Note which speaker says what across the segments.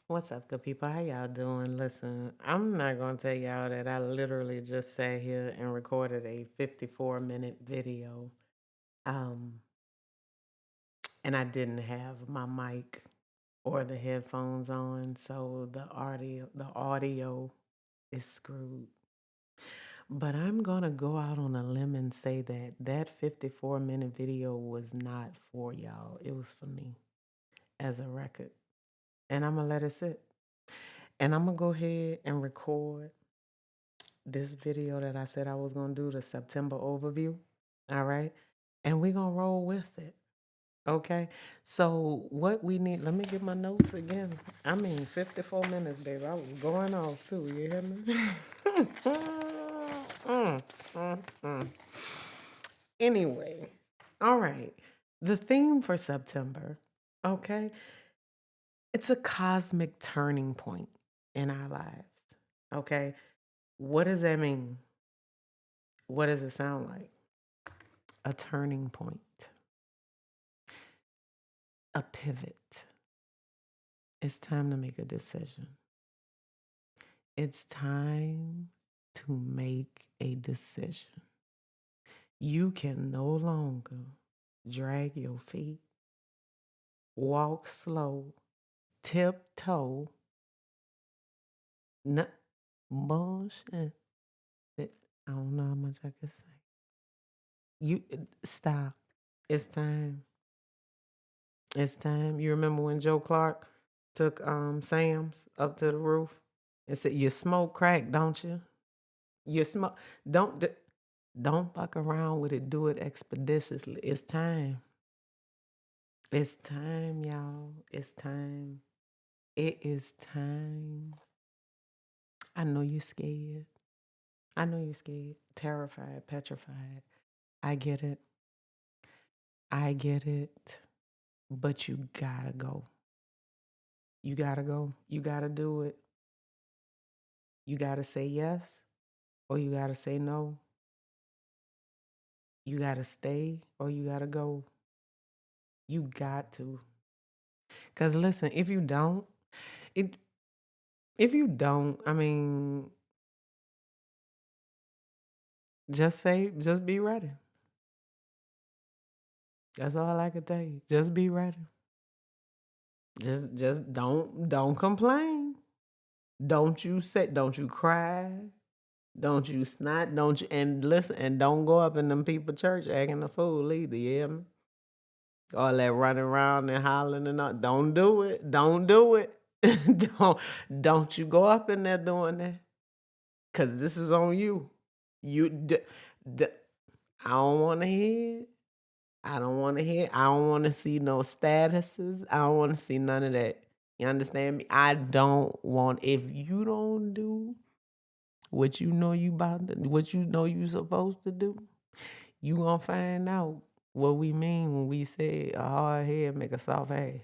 Speaker 1: What's up, good people? How y'all doing? Listen, I'm not going to tell y'all that I literally just sat here and recorded a 54-minute video. Um, and I didn't have my mic or the headphones on, so the audio is screwed. But I'm going to go out on a limb and say that that 54-minute video was not for y'all. It was for me as a record. And I'm going to let it sit. And I'm going to go ahead and record this video that I said I was going to do, the September overview. All right. And we're going to roll with it. Okay. So, what we need, let me get my notes again. I mean, 54 minutes, baby. I was going off too. You hear me? Anyway, all right. The theme for September, okay, it's a cosmic turning point in our lives. Okay. What does that mean? What does it sound like? A turning point, a pivot. It's time to make a decision. It's time to make a decision. You can no longer drag your feet, walk slow, tiptoe. No, bullshit. I don't know how much I can say. You stop. It's time. It's time. You remember when Joe Clark took Sam's up to the roof and said, "You smoke crack, don't you? You smoke. Don't fuck around with it. Do it expeditiously. It's time. It's time, y'all. It's time. It is time. I know you're scared. I know you're scared, terrified, petrified. I get it. I get it. But you gotta go. You gotta go. You gotta do it. You gotta say yes or you gotta say no. You gotta stay or you gotta go. You got to. Cause listen, it if you don't, I mean, just be ready. That's all I can tell you. Just be ready. Just don't complain. Don't you cry. Don't you snot. Don't you and listen and don't go up in them people church acting a fool either, you hear me? All that running around and hollering and all. Don't do it. Don't do it. don't you go up in there doing that. Cause this is on you. I don't want to hear it. I don't want to hear. I don't want to see no statuses. I don't want to see none of that. You understand me? I don't want. If you don't do what you know you about to, what you know you supposed to do, you gonna find out what we mean when we say a hard head make a soft ass.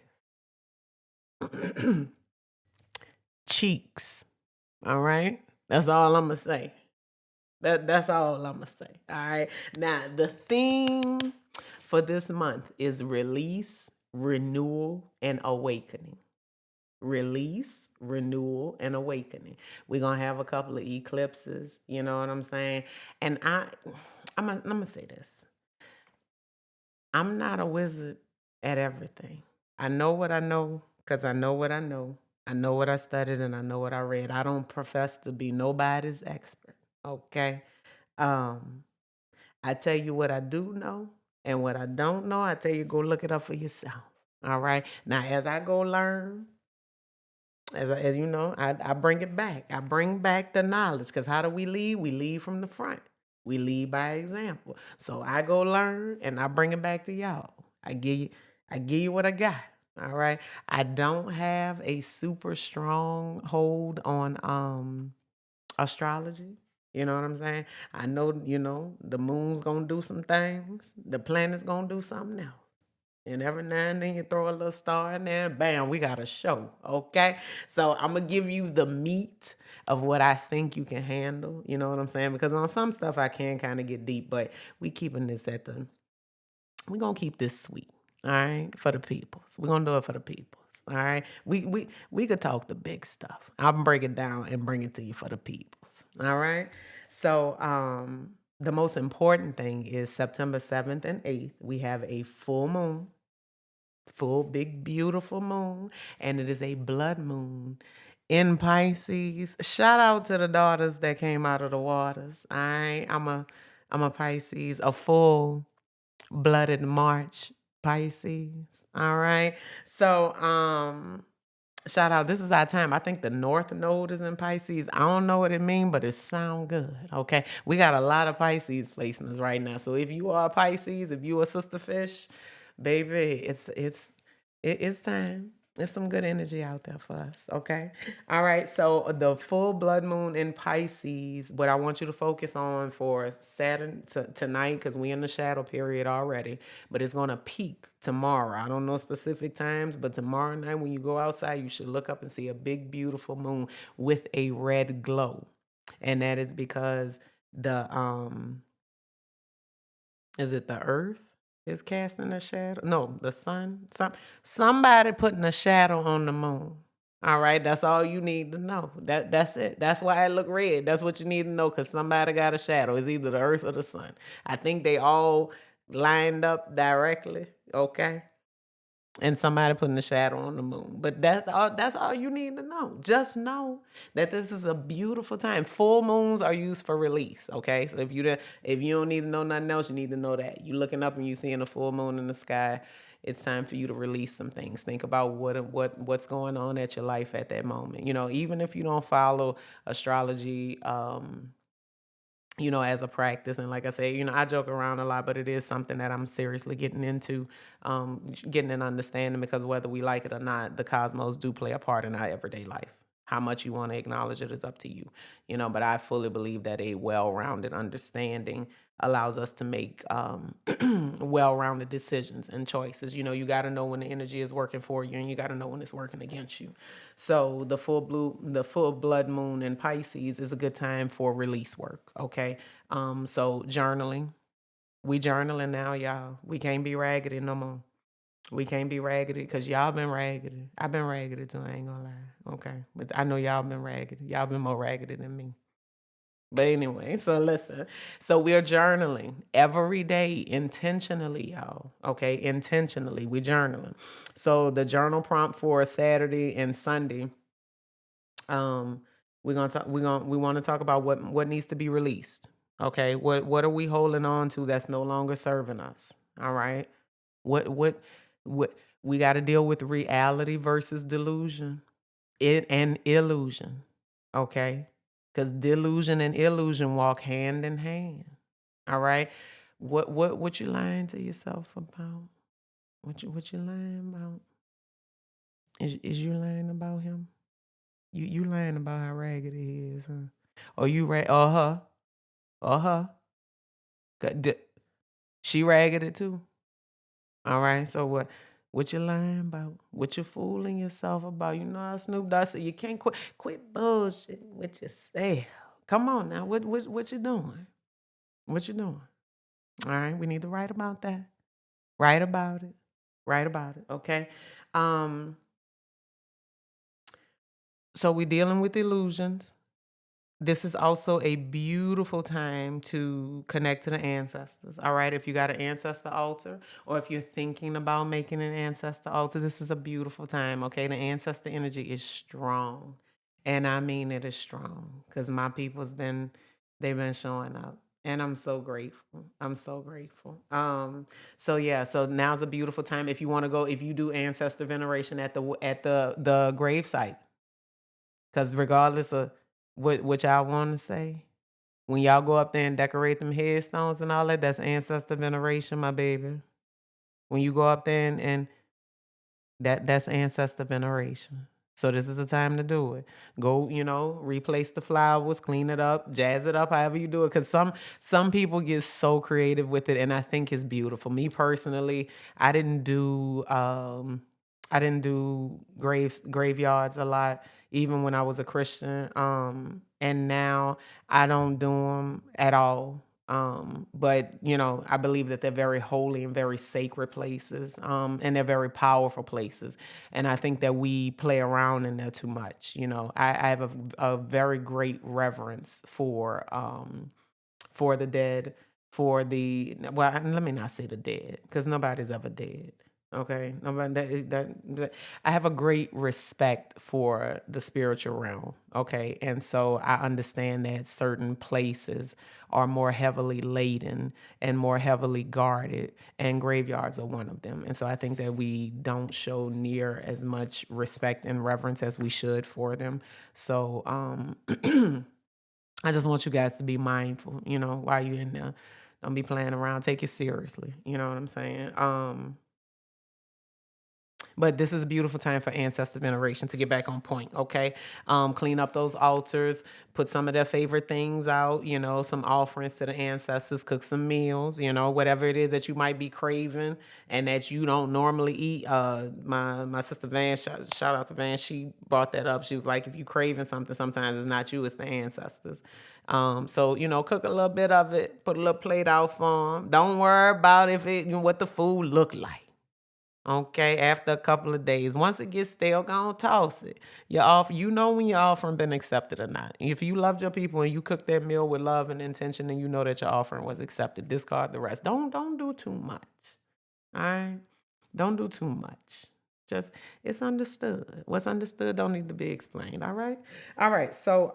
Speaker 1: Cheeks. All right. That's all I'm gonna say. That's all I'm gonna say. All right. Now the theme for this month is release, renewal, and awakening. Release, renewal, and awakening. We're gonna have a couple of eclipses. You know what I'm saying? And I'm gonna say this. I'm not a wizard at everything. I know what I know because I know what I know. I know what I studied and I know what I read. I don't profess to be nobody's expert. Okay. Um, I tell you what I do know and what I don't know. I tell you go look it up for yourself. All right. Now, as I go learn, as you know, I bring it back. I bring back the knowledge because how do we lead? We lead from the front. We lead by example. So I go learn and I bring it back to y'all. I give you what I got. All right. I don't have a super strong hold on astrology. You know what I'm saying? I know, the moon's gonna do some things, the planet's gonna do something else. And every now and then you throw a little star in there, and bam, we got a show. Okay. So I'm gonna give you the meat of what I think you can handle. You know what I'm saying? Because on some stuff I can kind of get deep, but we're gonna keep this sweet. All right, for the peoples. We're gonna do it for the peoples. All right. We could talk the big stuff. I'll break it down and bring it to you for the peoples. All right. So the most important thing is September 7th and 8th, we have a full moon, full, big, beautiful moon, and it is a blood moon in Pisces. Shout out to the daughters that came out of the waters. All right. I'm a Pisces, a full blooded March Pisces. All right. So shout out. This is our time. I think the North Node is in Pisces. I don't know what it means, but it sound good. Okay. We got a lot of Pisces placements right now. So if you are a Pisces, if you a sister fish, baby, it's time. There's some good energy out there for us. Okay. All right. So the full blood moon in Pisces, what I want you to focus on for Saturn tonight, because we in the shadow period already, but it's going to peak tomorrow. I don't know specific times, but tomorrow night when you go outside, you should look up and see a big, beautiful moon with a red glow. And that is because is it the earth is casting a shadow? No, the sun. Somebody putting a shadow on the moon. All right, that's all you need to know. That's it. That's why it look red. That's what you need to know, because somebody got a shadow. It's either the earth or the sun. I think they all lined up directly. Okay. And somebody putting a shadow on the moon. But that's all you need to know. Just know that this is a beautiful time. Full moons are used for release. Okay. So if you don't need to know nothing else, you need to know that. You looking up and you seeing a full moon in the sky, it's time for you to release some things. Think about what's going on at your life at that moment. Even if you don't follow astrology, as a practice. And like I say, I joke around a lot, but it is something that I'm seriously getting into, getting an understanding, because whether we like it or not, the cosmos do play a part in our everyday life. How much you want to acknowledge it is up to you, but I fully believe that a well-rounded understanding allows us to make well-rounded decisions and choices. You got to know when the energy is working for you, and you got to know when it's working against you. So the full blood moon in Pisces is a good time for release work. Okay. So journaling. We journaling now, y'all. We can't be raggedy no more. We can't be raggedy, because y'all been raggedy. I've been raggedy too, I ain't gonna lie. Okay. But I know y'all been raggedy. Y'all been more raggedy than me. But anyway, so listen. So we're journaling every day intentionally, y'all. Okay, intentionally. We're journaling. So the journal prompt for Saturday and Sunday, we want to talk about what needs to be released. Okay, what are we holding on to that's no longer serving us? All right. What we got to deal with reality versus delusion, and illusion. Okay, because delusion and illusion walk hand in hand. All right. What you lying to yourself about? What you lying about? Is you lying about him? You lying about how ragged he is, huh? Or you her? Or her? She ragged too. All right. So what you lying about? What you fooling yourself about? You know how Snoop Dogg said you can't quit bullshitting with yourself. Come on now. What you doing? What you doing? All right. We need to write about that. Write about it. Write about it. Okay. So we're dealing with illusions. This is also a beautiful time to connect to the ancestors. All right. If you got an ancestor altar, or if you're thinking about making an ancestor altar, this is a beautiful time. Okay. The ancestor energy is strong. And I mean, it is strong, because my people's they've been showing up. And I'm so grateful. I'm so grateful. So yeah, so now's a beautiful time. If you want to go, if you do ancestor veneration at the grave site, because regardless of what y'all want to say, when y'all go up there and decorate them headstones and all that, that's ancestor veneration, my baby. When you go up there and that's ancestor veneration. So this is the time to do it. Go, replace the flowers, clean it up, jazz it up, however you do it. Because some people get so creative with it, and I think it's beautiful. Me personally, I didn't do graveyards a lot, even when I was a Christian. And now I don't do them at all. But I believe that they're very holy and very sacred places, and they're very powerful places. And I think that we play around in there too much. I have a very great reverence for the dead, well, let me not say the dead, because nobody's ever dead. Okay, nobody I have a great respect for the spiritual realm. Okay, and so I understand that certain places are more heavily laden and more heavily guarded, and graveyards are one of them. And so I think that we don't show near as much respect and reverence as we should for them. So I just want you guys to be mindful, while you're in there. Don't be playing around. Take it seriously. You know what I'm saying? But this is a beautiful time for ancestor veneration, to get back on point, okay? Clean up those altars, put some of their favorite things out, some offerings to the ancestors, cook some meals, whatever it is that you might be craving and that you don't normally eat. My sister Van, shout out to Van, she brought that up. She was like, if you craving something, sometimes it's not you, it's the ancestors. So cook a little bit of it, put a little plate out for them. Don't worry about what the food look like. Okay, after a couple of days, once it gets stale, go on, toss it. When your offering been accepted or not. If you loved your people and you cooked that meal with love and intention, and you know that your offering was accepted, discard the rest. Don't do too much. All right, don't do too much. Just, it's understood. What's understood don't need to be explained. All right. So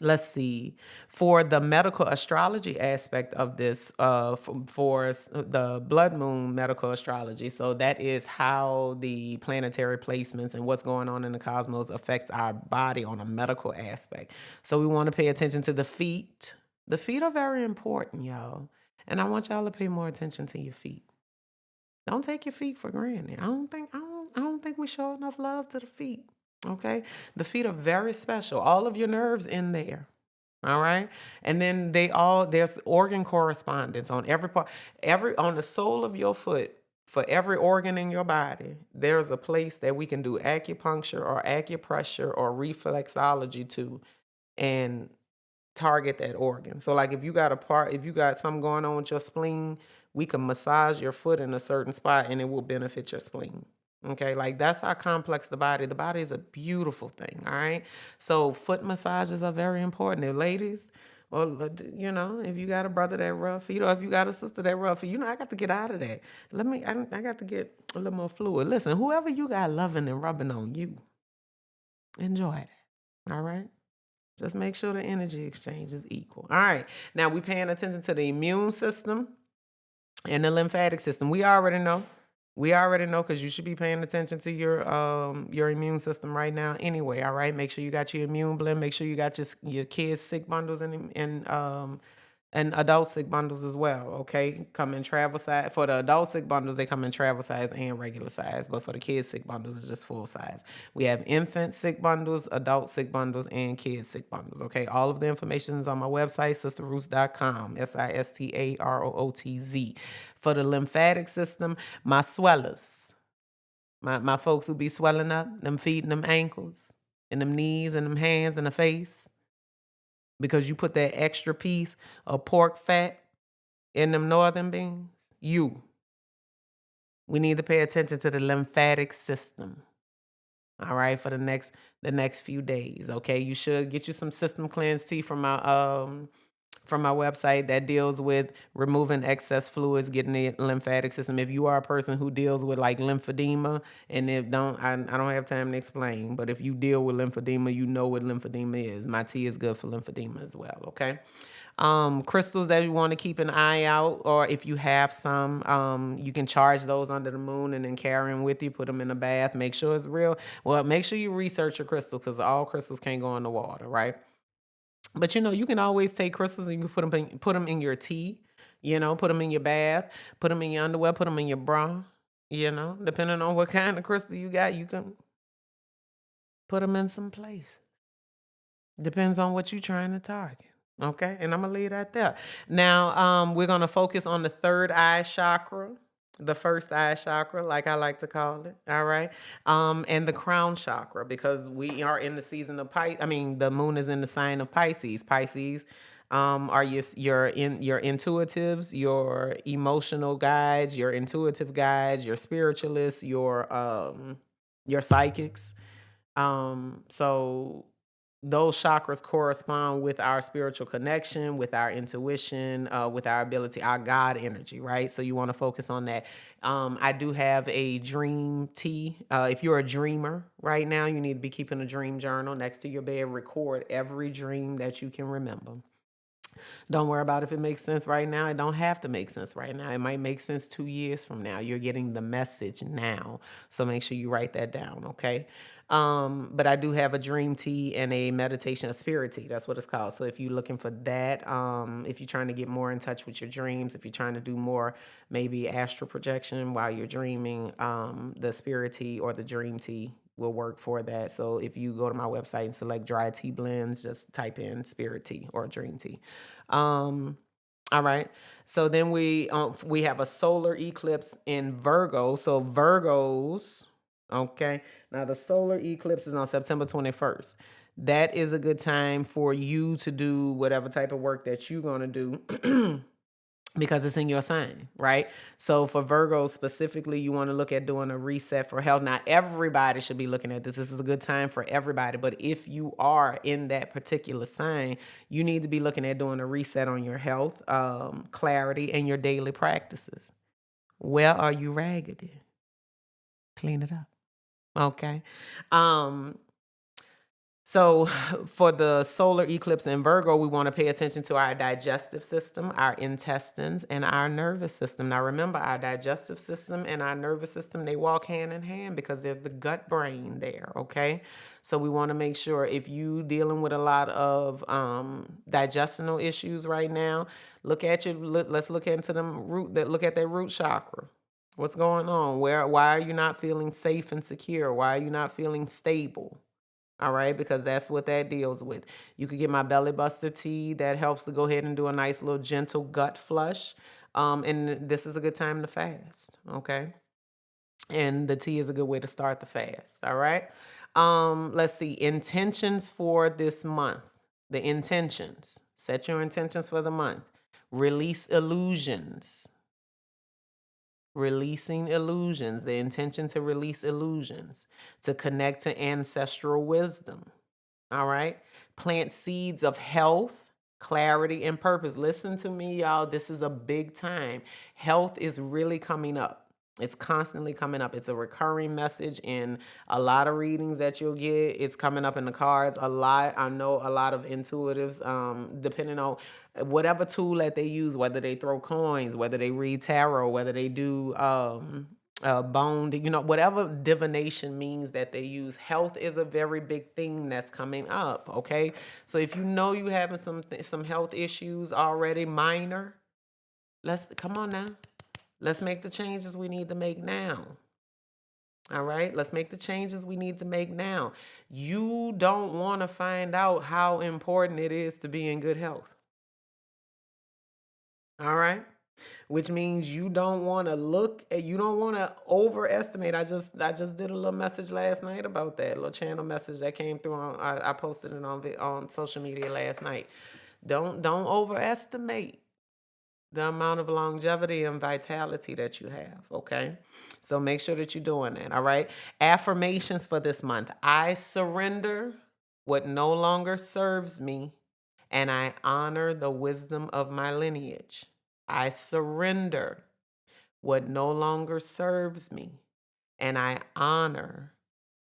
Speaker 1: let's see, for the medical astrology aspect of this, for the blood moon medical astrology, so that is how the planetary placements and what's going on in the cosmos affects our body on a medical aspect. So we want to pay attention to the feet. The feet are very important, y'all, and I want y'all to pay more attention to your feet. Don't take your feet for granted. I don't think we show enough love to the feet. Okay, the feet are very special. All of your nerves in there. All right, and then there's organ correspondence on every part, on the sole of your foot. For every organ in your body, there's a place that we can do acupuncture or acupressure or reflexology to, and target that organ. So like if you got something going on with your spleen, we can massage your foot in a certain spot and it will benefit your spleen. Okay, like that's how complex the body is. A beautiful thing. All right, so foot massages are very important. If ladies, well, if you got a brother that rough feet, or if you got a sister that rough feet, I got to get out of that. I got to get a little more fluid. Listen, whoever you got loving and rubbing on you, enjoy that. All right. Just make sure the energy exchange is equal. All right. Now we're paying attention to the immune system and the lymphatic system. We already know. Because you should be paying attention to your immune system right now anyway. All right. Make sure you got your immune blend. Make sure you got your kids' sick bundles and adult sick bundles as well. Okay, come in travel size. For the adult sick bundles, they come in travel size and regular size, but for the kids sick bundles, it's just full size. We have infant sick bundles, adult sick bundles, and kids sick bundles. Okay, all of the information is on my website, sisterroots.com, sisterrootz. For the lymphatic system, my swellers, my folks who be swelling up, them feet and them ankles, and them knees and them hands and the face, because you put that extra piece of pork fat in them northern beans. We need to pay attention to the lymphatic system. All right, for the next few days. Okay, you should get you some system cleanse tea from my website that deals with removing excess fluids, getting the lymphatic system. If you are a person who deals with like lymphedema, and I don't have time to explain, but if you deal with lymphedema, you know what lymphedema is. My tea is good for lymphedema as well. Okay. Crystals that you want to keep an eye out, or if you have some, you can charge those under the moon and then carry them with you, put them in a bath, make sure it's real. Well, make sure you research your crystal, because all crystals can't go in the water, right? But you can always take crystals and you can put them in your tea, put them in your bath, put them in your underwear, put them in your bra, depending on what kind of crystal you got, you can put them in some place. Depends on what you're trying to target. Okay, and I'm gonna leave that there. Now, we're gonna focus on the third eye chakra, the first eye chakra, like I like to call it. All right, and the crown chakra, because we are in the season of Pisces. I mean, the moon is in the sign of Pisces. Pisces Are your intuitives, your emotional guides, your intuitive guides, your spiritualists, your psychics. So those chakras correspond with our spiritual connection, with our intuition, with our ability, our God energy, right? So you want to focus on that. I do have a dream tea. If you're a dreamer right now, you need to be keeping a dream journal next to your bed. Record every dream that you can remember. Don't worry about if it makes sense right now. It don't have to make sense right now. It might make sense 2 years from now. You're getting the message now. So make sure you write that down, okay? But I do have a dream tea and a meditation, a spirit tea. That's what it's called. So if you're looking for that, if you're trying to get more in touch with your dreams, if you're trying to do more maybe astral projection while you're dreaming, the spirit tea or the dream tea will work for that. So if you go to my website and select dry tea blends, just type in spirit tea or dream tea. All right. So then we have a solar eclipse in Virgo. So Virgos, okay. Now the solar eclipse is on September 21st. That is a good time for you to do whatever type of work that you're going to do. Because it's in your sign, right? So for Virgo specifically, you want to look at doing a reset for health. Not everybody should be looking at this. This is a good time for everybody. But if you are in that particular sign, you need to be looking at doing a reset on your health, clarity, and your daily practices. Where are you raggedy? Clean it up. Okay. So for the solar eclipse in Virgo, we want to pay attention to our digestive system, our intestines, and our nervous system. Now remember, our digestive system and our nervous system, they walk hand in hand because there's the gut brain there, okay? So we want to make sure if you dealing with a lot of digestional issues right now, let's look into look at that root chakra. What's going on? Why are you not feeling safe and secure? Why are you not feeling stable? All right, because that's what that deals with. You could get my belly buster tea that helps to go ahead and do a nice little gentle gut flush. And this is a good time to fast, okay? And the tea is a good way to start the fast, all right? Let's see, intentions for this month. The intentions. Set your intentions for the month. Release illusions. Releasing illusions, the intention to release illusions, to connect to ancestral wisdom. All right. Plant seeds of health, clarity, and purpose. Listen to me, y'all. This is a big time. Health is really coming up. It's constantly coming up. It's a recurring message in a lot of readings that you'll get. It's coming up in the cards a lot. I know a lot of intuitives, depending on whatever tool that they use, whether they throw coins, whether they read tarot, whether they do bone, whatever divination means that they use. Health is a very big thing that's coming up, okay? So if you know you having some health issues already, minor, come on now. Let's make the changes we need to make now. All right, let's make the changes we need to make now. You don't want to find out how important it is to be in good health. All right, which means you don't want to overestimate. I just did a little message last night about that, a little channel message that came through I posted it on social media last night. Don't overestimate the amount of longevity and vitality that you have, okay? So make sure that you're doing that, all right? Affirmations for this month. I surrender what no longer serves me, and I honor the wisdom of my lineage. I surrender what no longer serves me, and I honor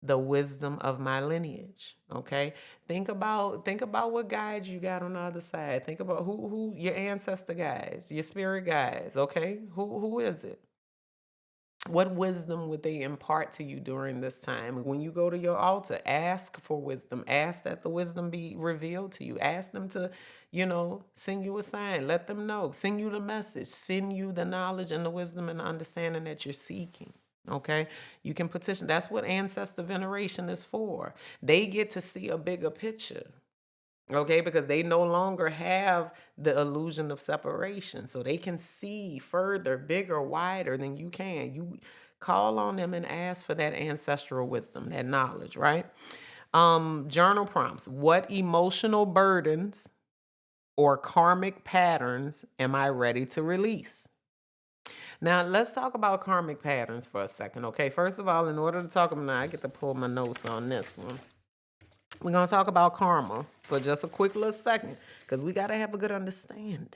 Speaker 1: the wisdom of my lineage. Okay. Think about what guides you got on the other side. Think about who your ancestor guides, your spirit guides. Okay. Who is it? What wisdom would they impart to you during this time? When you go to your altar, ask for wisdom. Ask that the wisdom be revealed to you. Ask them to, sing you a sign. Let them know. Sing you the message. Send you the knowledge and the wisdom and the understanding that you're seeking. Okay, you can petition. That's what ancestor veneration is for. They get to see a bigger picture. Okay, because they no longer have the illusion of separation. So they can see further, bigger, wider than you can. You call on them and ask for that ancestral wisdom, that knowledge, right? Journal prompts. What emotional burdens or karmic patterns am I ready to release? Now, let's talk about karmic patterns for a second, okay? First of all, in order to talk about, now I get to pull my notes on this one. We're going to talk about karma for just a quick little second because we got to have a good understanding,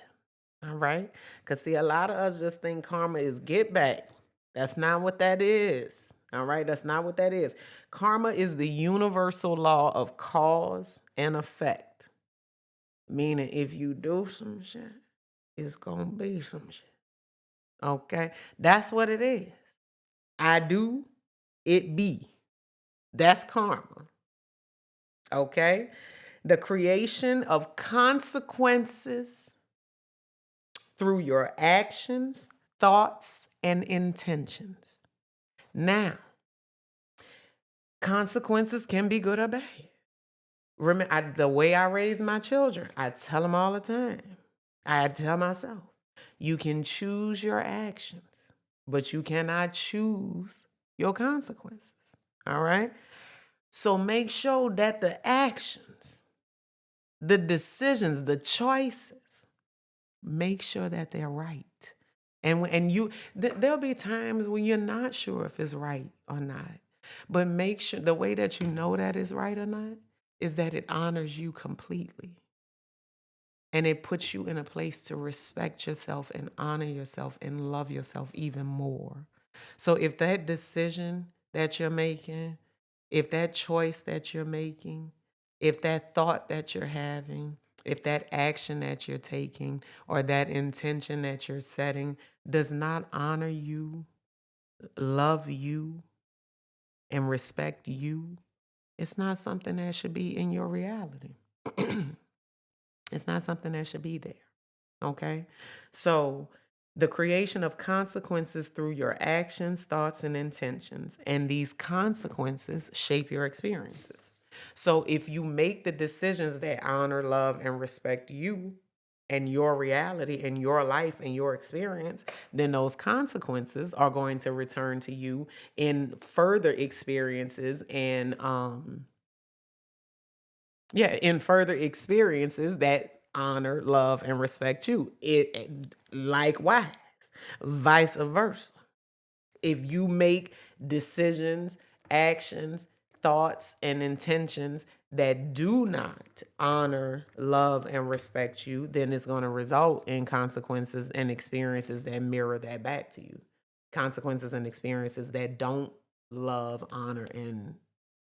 Speaker 1: all right? Because, see, a lot of us just think karma is get back. That's not what that is, all right? That's not what that is. Karma is the universal law of cause and effect, meaning if you do some shit, it's going to be some shit, okay? That's what it is. I do, it be. That's karma, okay? The creation of consequences through your actions, thoughts, and intentions. Now, consequences can be good or bad. Remember, the way I raise my children, I tell them all the time. I tell myself, you can choose your actions, but you cannot choose your consequences. All right? So make sure that the actions, the decisions, the choices, make sure that they're right. And there'll be times when you're not sure if it's right or not. But make sure the way that you know that is right or not is that it honors you completely. And it puts you in a place to respect yourself and honor yourself and love yourself even more. So if that decision that you're making, if that choice that you're making, if that thought that you're having, if that action that you're taking, or that intention that you're setting does not honor you, love you, and respect you, it's not something that should be in your reality. It's not something that should be there. Okay? So, the creation of consequences through your actions, thoughts, and intentions. And these consequences shape your experiences. So, if you make the decisions that honor, love, and respect you and your reality and your life and your experience, then those consequences are going to return to you in further experiences and in further experiences that honor, love, and respect you. It likewise, vice versa. If you make decisions, actions, thoughts, and intentions that do not honor, love, and respect you, then it's going to result in consequences and experiences that mirror that back to you. Consequences and experiences that don't love, honor, and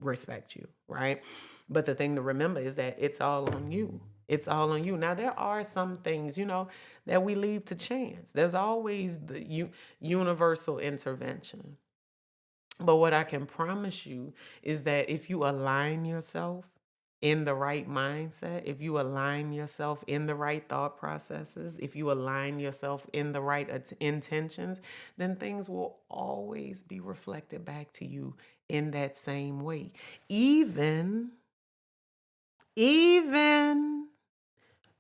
Speaker 1: respect you, right? But the thing to remember is that it's all on you. It's all on you. Now, there are some things, that we leave to chance. There's always the universal intervention. But what I can promise you is that if you align yourself in the right mindset, if you align yourself in the right thought processes, if you align yourself in the right intentions, then things will always be reflected back to you in that same way. Even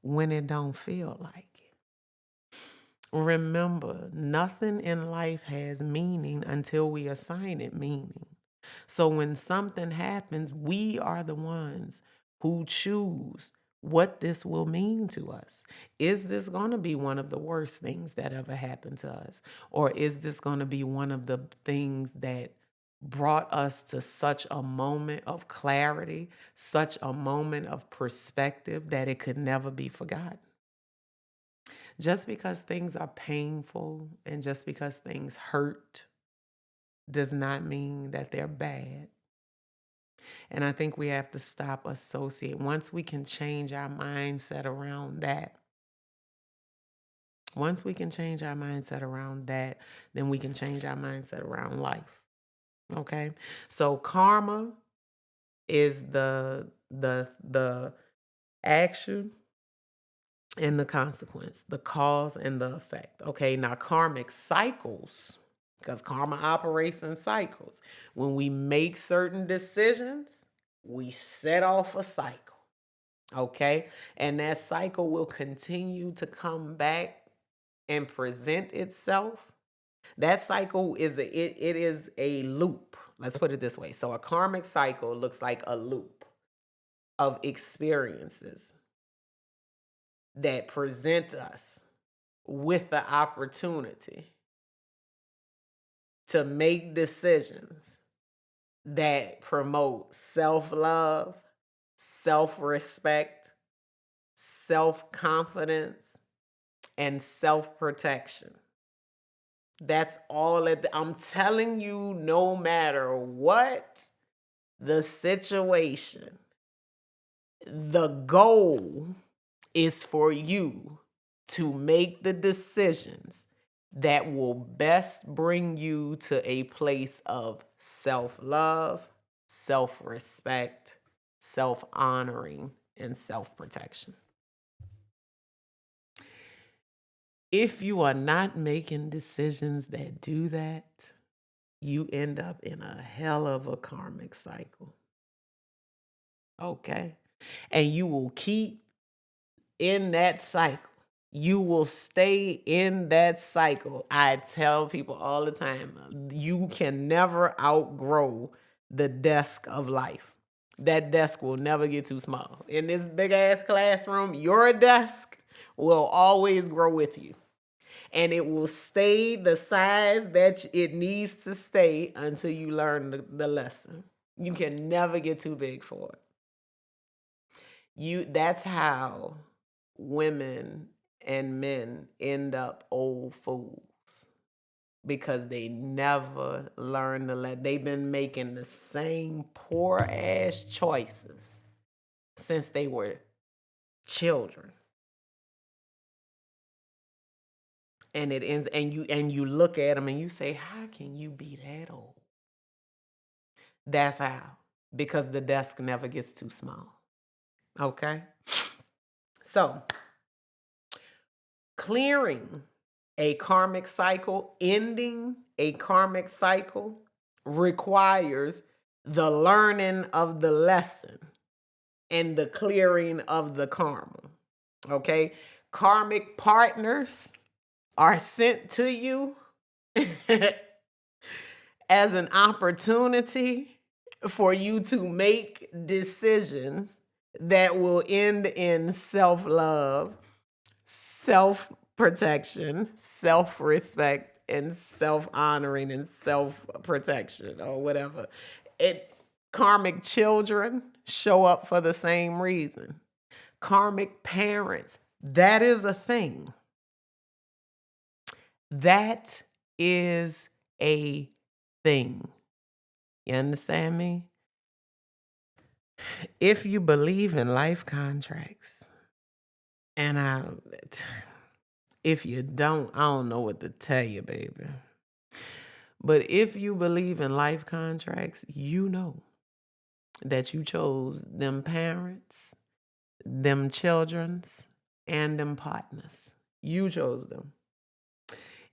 Speaker 1: when it don't feel like it. Remember, nothing in life has meaning until we assign it meaning. So when something happens, we are the ones who choose what this will mean to us. Is this going to be one of the worst things that ever happened to us? Or is this going to be one of the things that brought us to such a moment of clarity, such a moment of perspective that it could never be forgotten? Just because things are painful and just because things hurt does not mean that they're bad. And I think we have to stop associating. Once we can change our mindset around that, then we can change our mindset around life. Okay? So karma is the action and the consequence, the cause and the effect. Okay, now karmic cycles, because karma operates in cycles. When we make certain decisions, we set off a cycle. Okay, and that cycle will continue to come back and present itself. That cycle is it is a loop. Let's put it this way. So a karmic cycle looks like a loop of experiences that present us with the opportunity to make decisions that promote self-love, self-respect, self-confidence, and self-protection. That's all I'm telling you, no matter what the situation, the goal is for you to make the decisions that will best bring you to a place of self-love, self-respect, self-honoring, and self-protection. If you are not making decisions that do that, you end up in a hell of a karmic cycle. Okay? And you will keep in that cycle. You will stay in that cycle. I tell people all the time, you can never outgrow the desk of life. That desk will never get too small. In this big ass classroom, your desk will always grow with you. And it will stay the size that it needs to stay until you learn the lesson. You can never get too big for it. That's how women and men end up old fools, because they never learn they've been making the same poor ass choices since they were children. And it ends, and you look at them and you say, how can you be that old? That's how. Because the desk never gets too small. Okay? So, clearing a karmic cycle, ending a karmic cycle, requires the learning of the lesson and the clearing of the karma. Okay? Karmic partners are sent to you as an opportunity for you to make decisions that will end in self-love, self-protection, self-respect, and self-honoring and self-protection, or whatever. Karmic children show up for the same reason. Karmic parents, that is a thing. That is a thing. You understand me? If you believe in life contracts, and if you don't, I don't know what to tell you, baby. But if you believe in life contracts, you know that you chose them parents, them children's, and them partners. You chose them.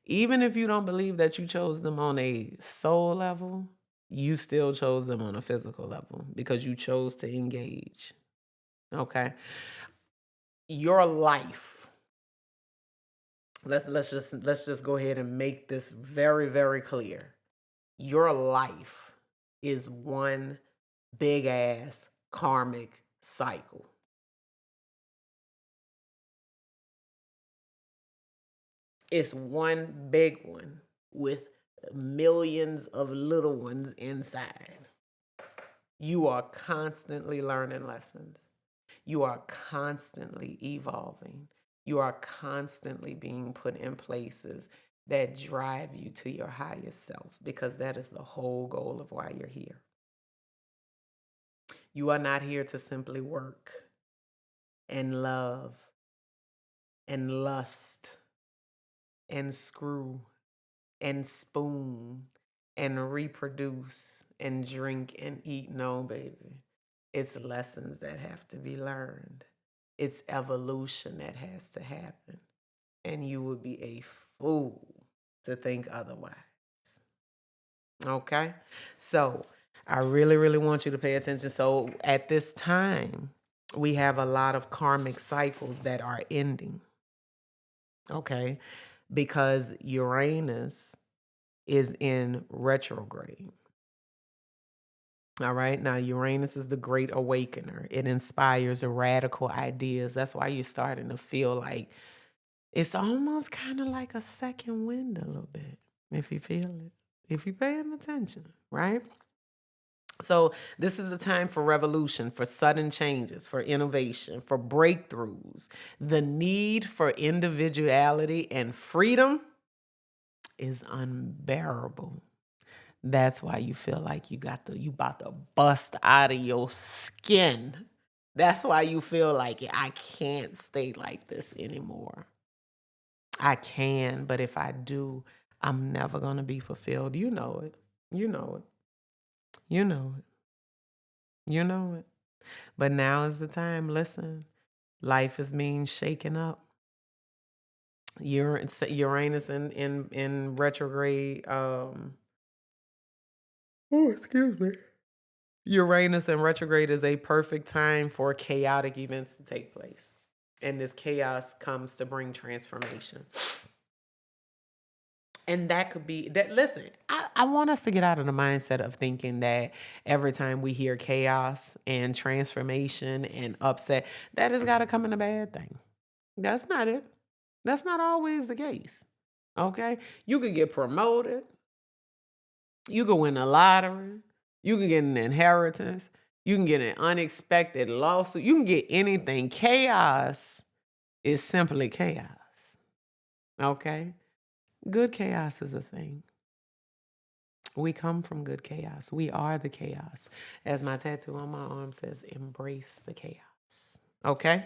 Speaker 1: Even if you don't believe that you chose them on a soul level, you still chose them on a physical level because you chose to engage. Okay? Your life. Let's just go ahead and make this very, very clear. Your life is one big ass karmic cycle. It's one big one with millions of little ones inside. You are constantly learning lessons. You are constantly evolving. You are constantly being put in places that drive you to your highest self, because that is the whole goal of why you're here. You are not here to simply work and love and lust and screw and spoon and reproduce and drink and eat. No, baby. It's lessons that have to be learned. It's evolution that has to happen. And you would be a fool to think otherwise. Okay? So I really, really want you to pay attention. So at this time, we have a lot of karmic cycles that are ending. Okay? Because Uranus is in retrograde. All right. Now, Uranus is the great awakener. It inspires radical ideas. That's why you're starting to feel like it's almost kind of like a second wind a little bit, if you feel it, if you're paying attention, right? So this is a time for revolution, for sudden changes, for innovation, for breakthroughs. The need for individuality and freedom is unbearable. That's why you feel like you about to bust out of your skin. That's why you feel like I can't stay like this anymore. I can, but if I do, I'm never going to be fulfilled. You know it. You know it. You know it. You know it. But now is the time. Listen, life is being shaken up. Uranus in retrograde. Excuse me. Uranus in retrograde is a perfect time for chaotic events to take place. And this chaos comes to bring transformation. And that could be that. Listen, I want us to get out of the mindset of thinking that every time we hear chaos and transformation and upset, that has got to come in a bad thing. That's not it. That's not always the case. Okay? You could get promoted. You could win a lottery. You can get an inheritance. You can get an unexpected lawsuit. You can get anything. Chaos is simply chaos. Okay? Good chaos is a thing. We come from good chaos. We are the chaos. As my tattoo on my arm says, embrace the chaos. Okay?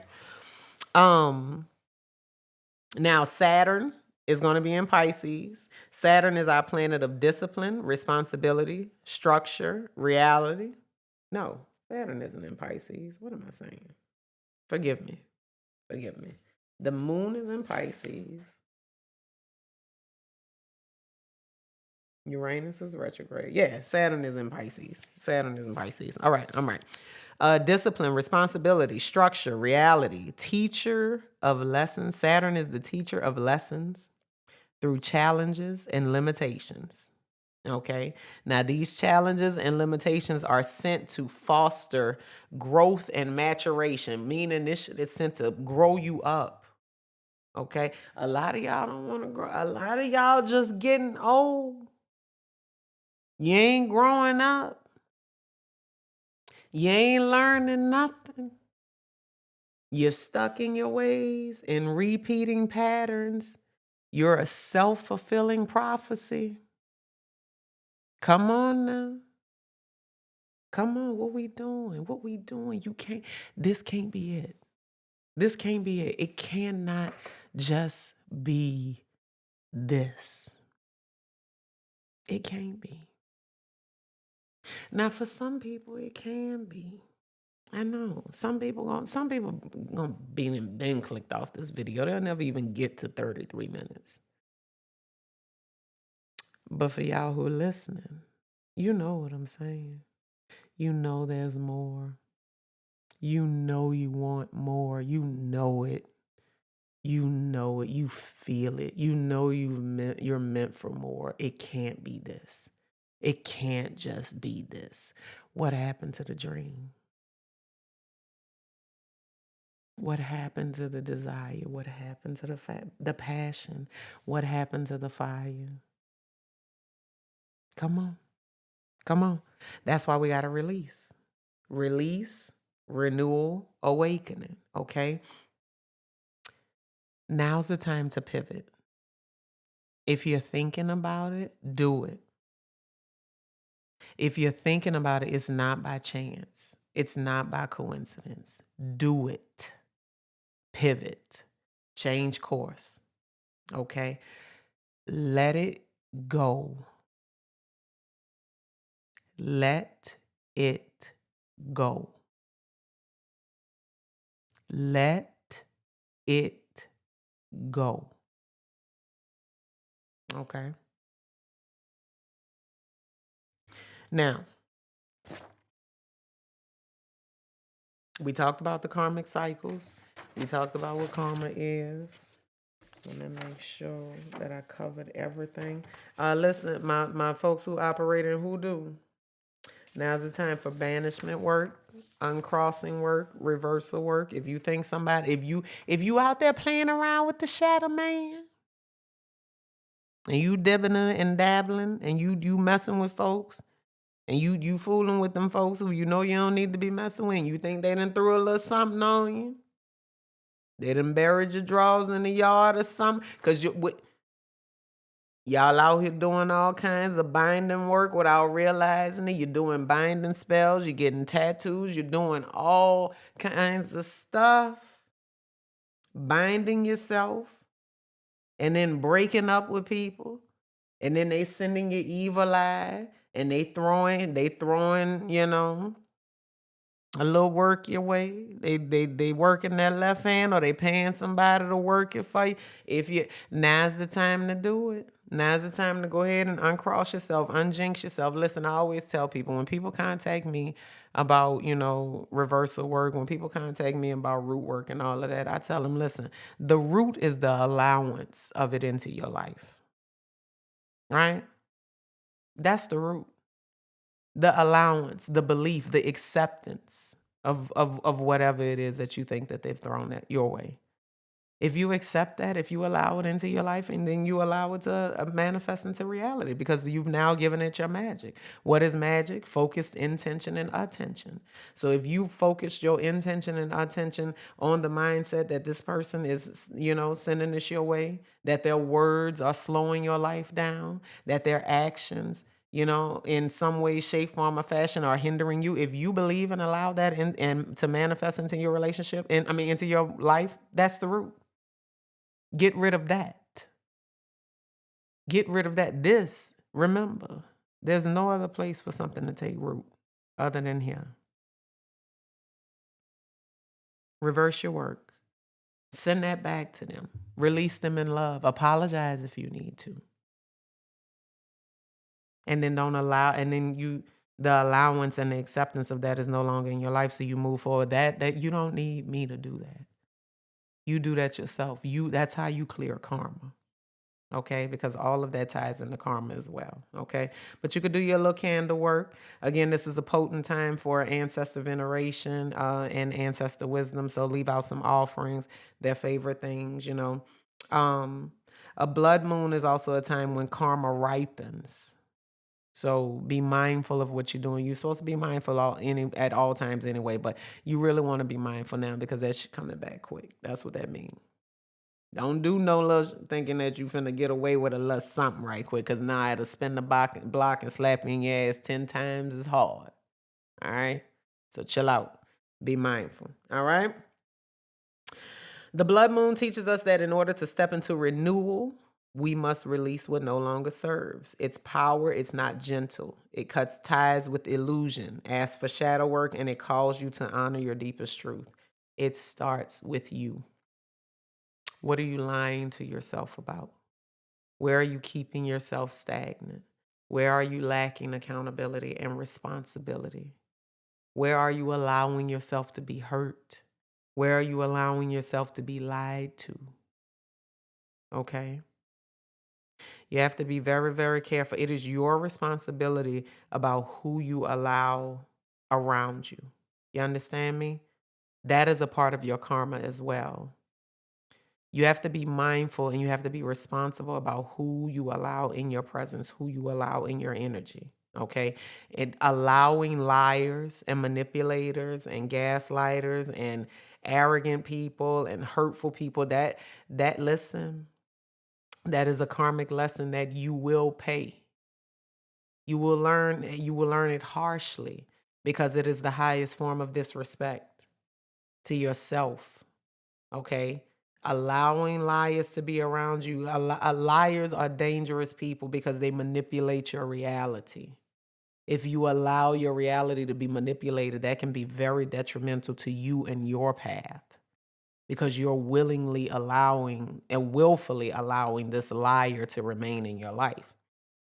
Speaker 1: Now Saturn is going to be in Pisces. Saturn is our planet of discipline, responsibility, structure, reality. No, Saturn isn't in Pisces. What am I saying? Forgive me. Forgive me. The moon is in Pisces. Uranus is retrograde. Yeah, Saturn is in Pisces. Saturn is in Pisces. All right, I'm right. Discipline, responsibility, structure, reality, teacher of lessons. Saturn is the teacher of lessons through challenges and limitations. Okay. Now, these challenges and limitations are sent to foster growth and maturation, meaning this is sent to grow you up. Okay. A lot of y'all don't want to grow. A lot of y'all just getting old. You ain't growing up. You ain't learning nothing. You're stuck in your ways and repeating patterns. You're a self-fulfilling prophecy. Come on now. Come on, what we doing? What we doing? This can't be it. This can't be it. It cannot just be this. It can't be. Now, for some people, it can be. I know. Some people gonna be been clicked off this video. They'll never even get to 33 minutes. But for y'all who are listening, you know what I'm saying. You know there's more. You know you want more. You know it. You know it. You feel it. You know you're meant for more. It can't be this. It can't just be this. What happened to the dream? What happened to the desire? What happened to the passion? What happened to the fire? Come on. Come on. That's why we got to release. Release, renewal, awakening. Okay? Now's the time to pivot. If you're thinking about it, do it. If you're thinking about it, it's not by chance. It's not by coincidence. Do it. Pivot. Change course. Okay? Let it go. Let it go. Let it go. Okay? Now, we talked about the karmic cycles. We talked about what karma is. Let me make sure that I covered everything. Listen, my folks who operate in hoodoo, Now's the time for banishment work, uncrossing work, reversal work. If you think somebody, if you out there playing around with the shadow man, and you dibbing and dabbling, and you messing with folks, and you fooling with them folks who you know you don't need to be messing with, you think they done threw a little something on you, they done buried your drawers in the yard or something, because y'all out here doing all kinds of binding work without realizing it. You're doing binding spells, you're getting tattoos, you're doing all kinds of stuff, binding yourself, and then breaking up with people, and then they sending you evil eye, and they throwing, a little work your way. They working their left hand, or they paying somebody to work it for you. Now's the time to do it. Now's the time to go ahead and uncross yourself, unjinx yourself. Listen, I always tell people, when people contact me about, reversal work, when people contact me about root work and all of that, I tell them, listen, the root is the allowance of it into your life, right? That's the root. The allowance, the belief, the acceptance of whatever it is that you think that they've thrown at your way. If you accept that, if you allow it into your life, and then you allow it to manifest into reality, because you've now given it your magic. What is magic? Focused intention and attention. So if you focus your intention and attention on the mindset that this person is, sending this your way, that their words are slowing your life down, that their actions, in some way, shape, form, or fashion are hindering you. If you believe and allow that and to manifest into your relationship, into your life, that's the root. Get rid of that. Get rid of that. Remember, there's no other place for something to take root other than here. Reverse your work. Send that back to them. Release them in love. Apologize if you need to. And then the allowance and the acceptance of that is no longer in your life, so you move forward. That you don't need me to do that. You do that yourself. That's how you clear karma. Okay, because all of that ties into karma as well. Okay, but you could do your little candle work. Again, this is a potent time for ancestor veneration and ancestor wisdom. So leave out some offerings, their favorite things. A blood moon is also a time when karma ripens. So be mindful of what you're doing. You're supposed to be mindful at all times anyway, but you really want to be mindful now, because that shit coming back quick. That's what that means. Don't do no little thinking that you finna get away with a little something right quick, because now I had to spin the block and slap you in your ass 10 times as hard. All right? So chill out. Be mindful. All right? The blood moon teaches us that in order to step into renewal, we must release what no longer serves. Its power, it's not gentle. It cuts ties with illusion, asks for shadow work, and it calls you to honor your deepest truth. It starts with you. What are you lying to yourself about? Where are you keeping yourself stagnant? Where are you lacking accountability and responsibility? Where are you allowing yourself to be hurt? Where are you allowing yourself to be lied to? Okay? You have to be very, very careful. It is your responsibility about who you allow around you. You understand me? That is a part of your karma as well. You have to be mindful, and you have to be responsible about who you allow in your presence, who you allow in your energy. Okay? And allowing liars and manipulators and gaslighters and arrogant people and hurtful people, that listen, that is a karmic lesson that you will pay. You will learn it harshly, because it is the highest form of disrespect to yourself. Okay? Allowing liars to be around you. Liars are dangerous people, because they manipulate your reality. If you allow your reality to be manipulated, that can be very detrimental to you and your path, because you're willingly allowing and willfully allowing this liar to remain in your life.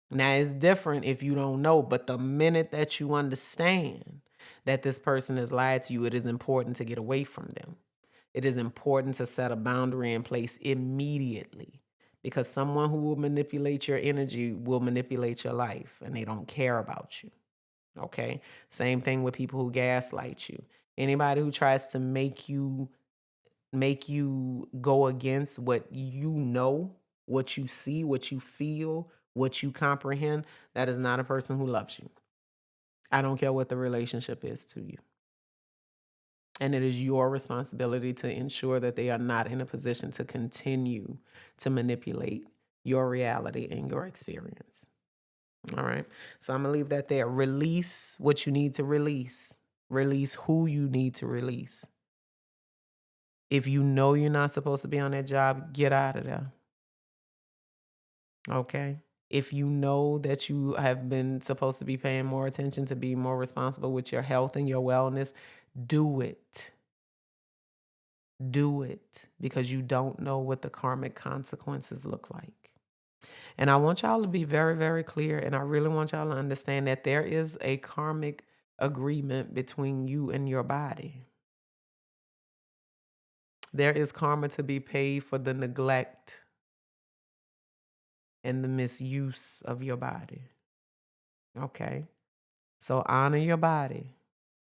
Speaker 1: Now, it's different if you don't know, but the minute that you understand that this person has lied to you, it is important to get away from them. It is important to set a boundary in place immediately, because someone who will manipulate your energy will manipulate your life, and they don't care about you. Okay. Same thing with people who gaslight you. Anybody who tries to make you go against what you know, what you see, what you feel, what you comprehend, that is not a person who loves you. I don't care what the relationship is to you. And it is your responsibility to ensure that they are not in a position to continue to manipulate your reality and your experience. All right. So I'm going to leave that there. Release what you need to release. Release who you need to release. If you know you're not supposed to be on that job, get out of there. Okay. If you know that you have been supposed to be paying more attention to be more responsible with your health and your wellness, do it. Do it, because you don't know what the karmic consequences look like. And I want y'all to be very, very clear. And I really want y'all to understand that there is a karmic agreement between you and your body. There is karma to be paid for the neglect and the misuse of your body. Okay. So honor your body,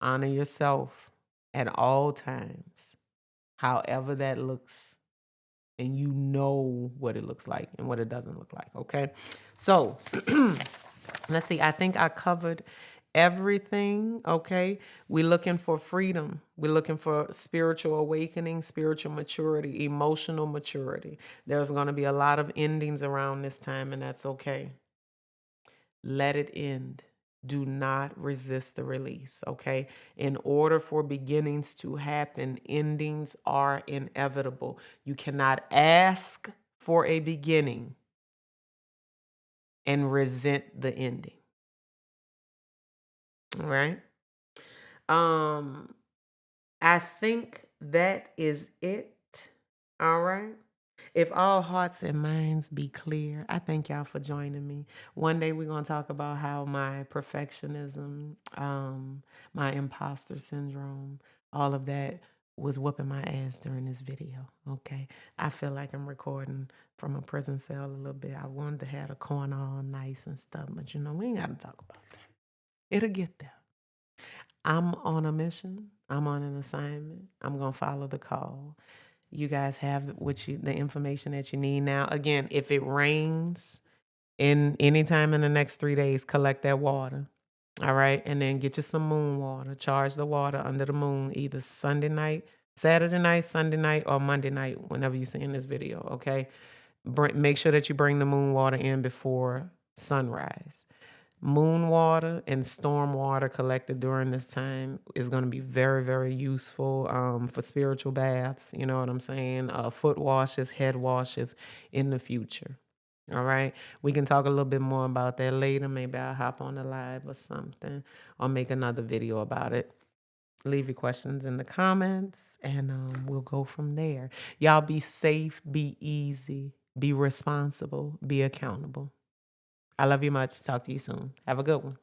Speaker 1: honor yourself at all times, however that looks. And you know what it looks like and what it doesn't look like. Okay. So let's see. I think I covered everything. Okay. We're looking for freedom. We're looking for spiritual awakening, spiritual maturity, emotional maturity. There's going to be a lot of endings around this time, and that's okay. Let it end. Do not resist the release, okay? In order for beginnings to happen, endings are inevitable. You cannot ask for a beginning and resent the ending. All right? I think that is it. All right? If all hearts and minds be clear, I thank y'all for joining me. One day we're going to talk about how my perfectionism, my imposter syndrome, all of that was whooping my ass during this video. Okay. I feel like I'm recording from a prison cell a little bit. I wanted to have the corner all nice and stuff, but we ain't got to talk about that. It'll get there. I'm on a mission. I'm on an assignment. I'm going to follow the call. You guys have the information that you need now. Again, if it rains in any time in the next 3 days, collect that water. All right. And then get you some moon water. Charge the water under the moon, either Sunday night, Saturday night, Sunday night, or Monday night, whenever you're seeing this video. Okay. Make sure that you bring the moon water in before sunrise. Moon water and storm water collected during this time is going to be very, very useful for spiritual baths. You know what I'm saying? Foot washes, head washes in the future. All right. We can talk a little bit more about that later. Maybe I'll hop on the live or something, or make another video about it. Leave your questions in the comments and we'll go from there. Y'all be safe, be easy, be responsible, be accountable. I love you much. Talk to you soon. Have a good one.